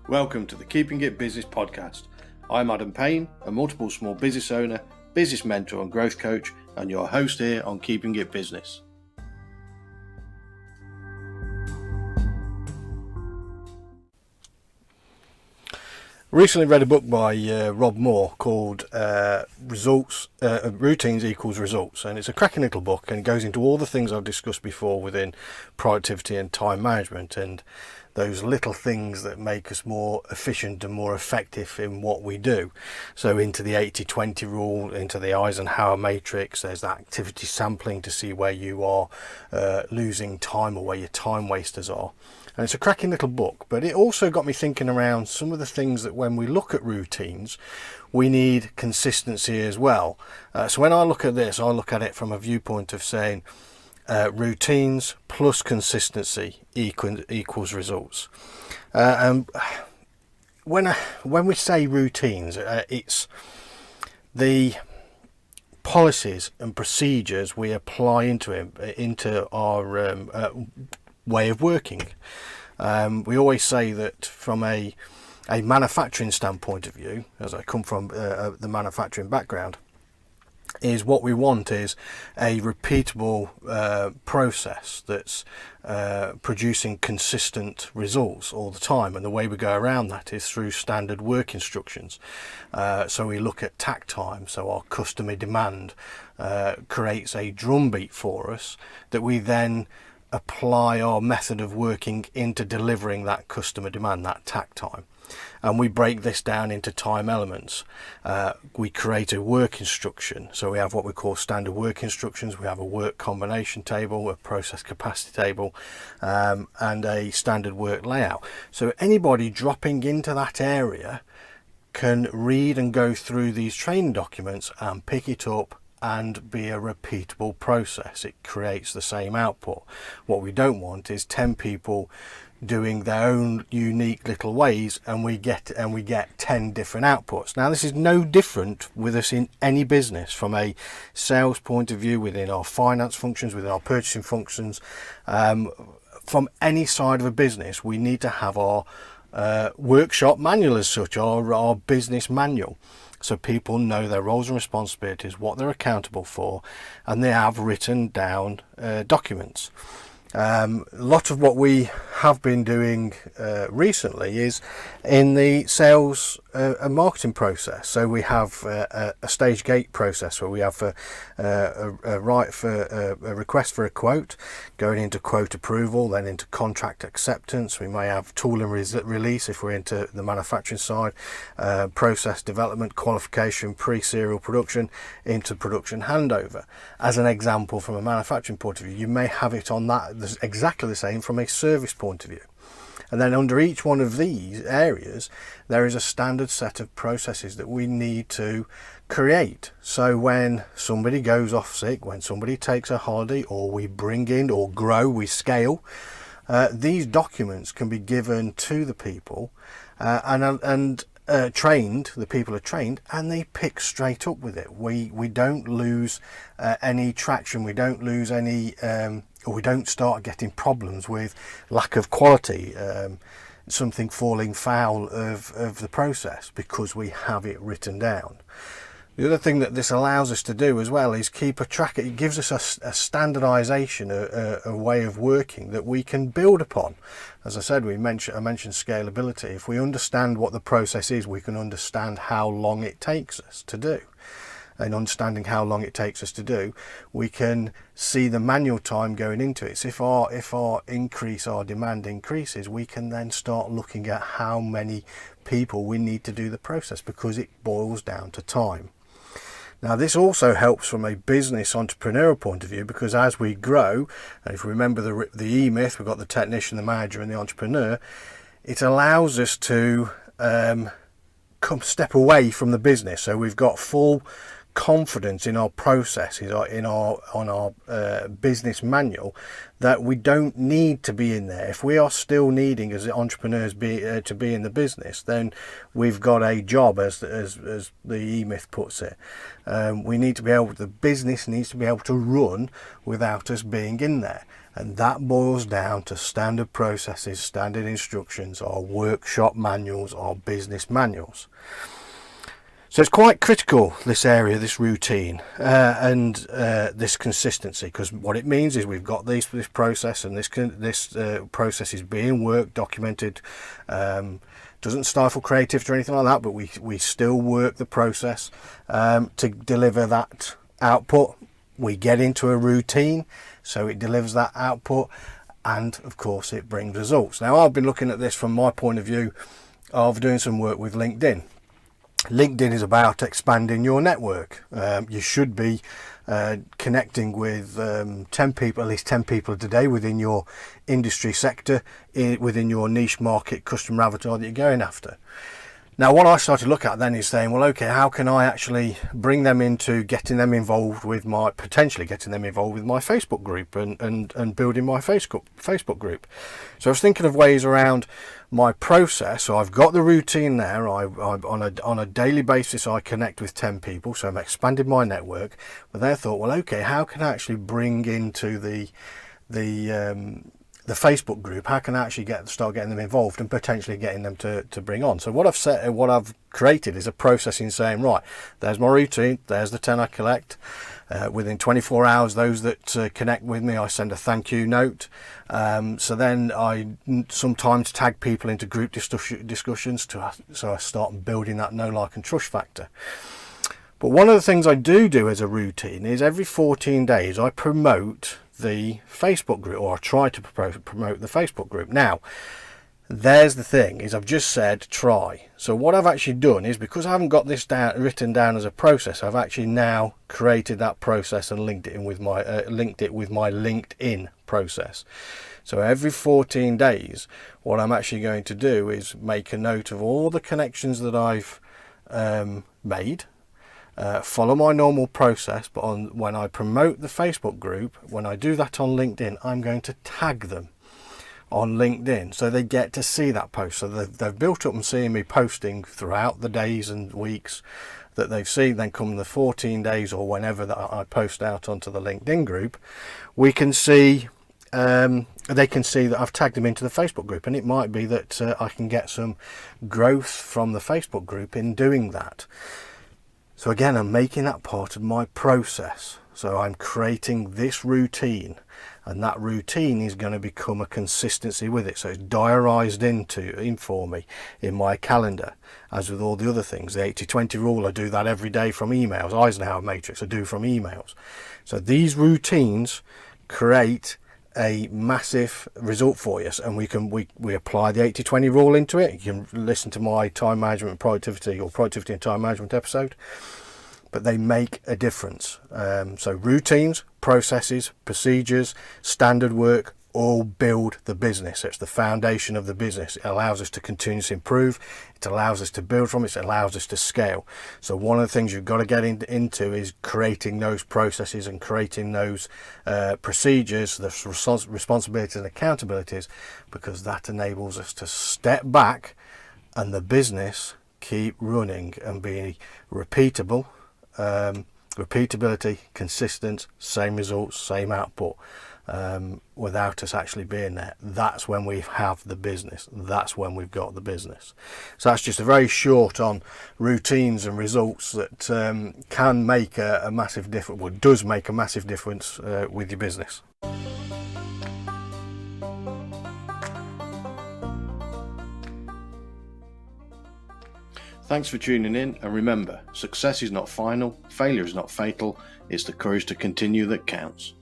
Welcome to the Keeping It Business podcast. I'm Adam Payne, a multiple small business owner, business mentor and growth coach, and your host here on Keeping It Business. Recently read a book by Rob Moore called Routines Equals Results, and it's a cracking little book, and it goes into all the things I've discussed before within productivity and time management, and those little things that make us more efficient and more effective in what we do. So into the 80-20 rule, into the Eisenhower matrix, there's that activity sampling to see where you are losing time or where your time wasters are. And it's a cracking little book, but it also got me thinking around some of the things that when we look at routines, we need consistency as well. So when I look at this, I look at it from a viewpoint of saying routines plus consistency equals results. And when we say routines, it's the policies and procedures we apply into our way of working. We always say that from a manufacturing standpoint of view, as I come from the manufacturing background, is what we want is a repeatable process that's producing consistent results all the time, and the way we go around that is through standard work instructions. So we look at tack time, so our customer demand creates a drumbeat for us that we then apply our method of working into delivering that customer demand, that tack time. And we break this down into time elements. We create a work instruction. So we have what we call standard work instructions. We have a work combination table, a process capacity table, and a standard work layout. So anybody dropping into that area can read and go through these training documents and pick it up and be a repeatable process. It creates the same output. What we don't want is 10 people doing their own unique little ways and we get 10 different outputs. Now this is no different with us in any business, from a sales point of view, within our finance functions, within our purchasing functions, from any side of a business. We need to have our workshop manual as such, our business manual, so people know their roles and responsibilities, what they're accountable for, and they have written down documents. A lot of what we have been doing recently is in the sales and marketing process. So we have a stage gate process where we have a request for a quote, going into quote approval, then into contract acceptance. We may have tool and release if we're into the manufacturing side, process development, qualification, pre-serial production, into production handover. As an example, from a manufacturing point of view, you may have it on that exactly the same from a service point of view. And then under each one of these areas, there is a standard set of processes that we need to create. So when somebody goes off sick, when somebody takes a holiday, or we bring in or grow, we scale, these documents can be given to the people and trained. The people are trained and they pick straight up with it. We don't lose any traction. We don't lose any or we don't start getting problems with lack of quality, something falling foul of the process, because we have it written down. The other thing that this allows us to do as well is keep a track. It gives us a standardisation, a way of working that we can build upon. As I said, I mentioned scalability. If we understand what the process is, we can understand how long it takes us to do. And understanding how long it takes us to do, we can see the manual time going into it. So if our demand increases, we can then start looking at how many people we need to do the process, because it boils down to time. Now this also helps from a business entrepreneurial point of view, because as we grow, and if we remember the E-myth, we've got the technician, the manager and the entrepreneur, it allows us to step away from the business. So we've got full confidence in our processes, on our business manual, that we don't need to be in there. If we are still needing as entrepreneurs to be in the business, then we've got a job, as the E-Myth puts it. We need to be able, the business needs to be able to run without us being in there. And that boils down to standard processes, standard instructions, our workshop manuals, our business manuals. So it's quite critical, this area, this routine, and this consistency, because what it means is we've got this process, and this process is being worked, documented. Doesn't stifle creativity or anything like that, but we still work the process to deliver that output. We get into a routine, so it delivers that output, and of course it brings results. Now, I've been looking at this from my point of view of doing some work with LinkedIn. LinkedIn is about expanding your network. You should be connecting with 10 people, at least 10 people today within your industry sector, within your niche market customer avatar that you're going after. Now, what I started to look at then is saying, well, okay, how can I actually bring them into getting them involved with potentially getting them involved with my Facebook group and building my Facebook group. So I was thinking of ways around my process. So I've got the routine there. On a daily basis, I connect with 10 people. So I'm expanding my network. But then I thought, well, okay, how can I actually bring into the Facebook group, how can I actually start getting them involved and potentially getting them to bring on? So what I've created is a process in saying, right, there's my routine, there's the 10 I collect. Within 24 hours, those that connect with me, I send a thank you note. So then I sometimes tag people into group discussions, so I start building that know, like and trust factor. But one of the things I do as a routine is every 14 days I promote the Facebook group, or I try to promote the Facebook group. Now, there's the thing, is I've just said try. So what I've actually done is, because I haven't got this written down as a process, I've actually now created that process and linked it with my LinkedIn process. So every 14 days, what I'm actually going to do is make a note of all the connections that I've made. Follow my normal process, but when I promote the Facebook group, when I do that on LinkedIn, I'm going to tag them on LinkedIn, so they get to see that post. So they've built up and seeing me posting throughout the days and weeks that they've seen. Then come the 14 days or whenever that I post out onto the LinkedIn group, we can see they can see that I've tagged them into the Facebook group, and it might be that I can get some growth from the Facebook group in doing that. So again, I'm making that part of my process. So I'm creating this routine, and that routine is going to become a consistency with it. So it's diarised in for me in my calendar, as with all the other things. The 80-20 rule, I do that every day from emails. Eisenhower matrix, I do from emails. So these routines create a massive result for you, and we apply the 80-20 rule into it. You can listen to my time management and productivity, or productivity and time management episode, but they make a difference. So routines, processes, procedures, standard work all build the business. It's the foundation of the business. It allows us to continuously improve. It allows us to build from it. It allows us to scale. So one of the things you've got to get into is creating those processes and creating those procedures, the responsibilities and accountabilities, because that enables us to step back and the business keep running and be repeatable. Repeatability, consistent, same results, same output, without us actually being there. That's when we have the business. That's when we've got the business. So that's just a very short on routines and results that can make a massive difference, well, does make a massive difference with your business. Thanks for tuning in, and remember, success is not final, failure is not fatal, it's the courage to continue that counts.